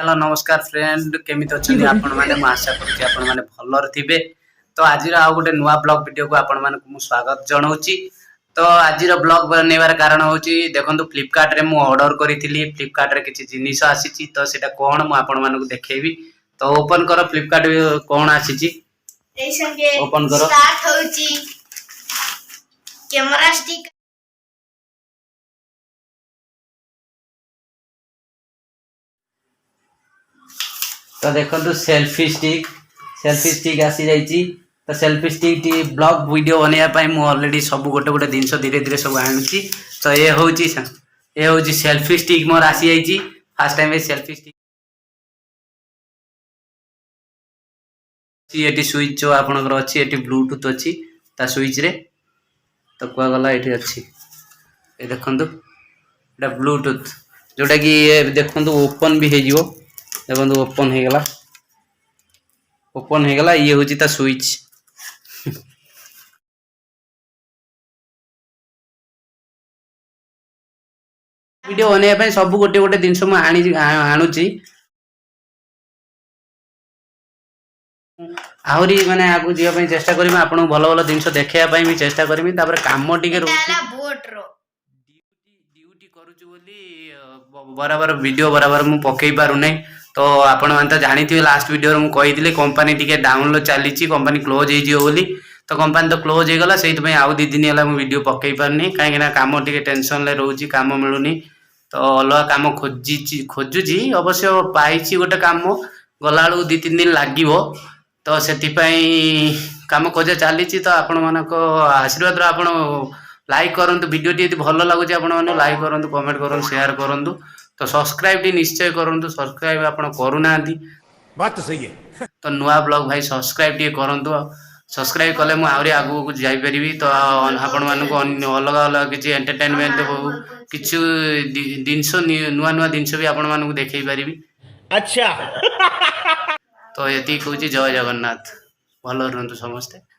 Hello नमस्कार friend केमिति अछनी आपण माने म आशा करूची आपण माने भलर थिबे। तो आज आउ गोटे नुआ ब्लॉग वीडियो को आपण माने मु स्वागत जणाउची। तो आज ब्लॉग बनैबार कारण होची देखंतु फ्लिपकार्ट रे मु ऑर्डर करिथिली। फ्लिपकार्ट रे किछि जिनिस आसीची तो सेटा कोन मु आपण माने देखैबी। तो ओपन करो फ्लिपकार्ट कोन आसीची ए संगे ओपन करो स्टार्ट होची कैमरा स्टिक। तो देखो सेल्फी स्टिक आसी जाइए। तो selfie stick T blog video बनवाई मुझे ऑलरेडी सब गोटे गोटे जिनस धीरे धीरे सब आणुची। तो ये हूँ सेल्फी स्टिक मोर आसी जाइए फास्ट टाइम सेल्फी स्टिक। ये स्विच जो आपनकर अच्छी ये ब्लूटूथ अच्छी ता स्विच रे तो कुआ गला ये अच्छी ये देखो ये ब्लूटूथ जोटा कि ये देखो ओपन भी हो देखो ओपन हो गला ये हूँ ता स्विच। वीडियो बनवाई सब गोटे गोटे जिनस आणुची आहरी माने आगु जीवा चेष्टा करी आपन भल भल जिनस देखापी भी चेष्टा करी। काम टिके ड्यूटी करूछु बोली बराबर वीडियो बराबर मु पकई पारु नै। तो आपण मान तो जानी थी लास्ट वीडियो मु कही कंपनी टिके डाउनलोड चली कंपनी क्लोज हो बोली। तो कंपनी तो क्लोज हो गला से आउ 2 दिन है वीडियो पकई पारनी कहीं काम टिके टेंशन ले रोची काम मिलूनी। तो अलग काम खोजुची अवश्य पाई गोटे काम गला 2-3 दिन लगे। तो से काम खोजा चली। तो आपण मानक आशीर्वाद आपण लाइक करंतु वीडियो टी भल लगुच आपण माने लाइक करंतु कमेंट करंतु शेयर करंतु। तो सब्सक्राइब टी निश्चय करंतु सब्सक्राइब आपण करूना बात तो सही है। तो नुआ ब्लॉग भाई सब्सक्राइब टी करंतु सब्सक्राइब कले मु आउरी आगु को जाई परिबी। तो आपण मानको अलग अलग किछि एंटरटेनमेंट हो किछु दिनस नुआ नुआ दिनस भी आपण मानको देखै परिबी। अच्छा तो ये कहूँ जय जगन्नाथ भल रुहतु समस्ते।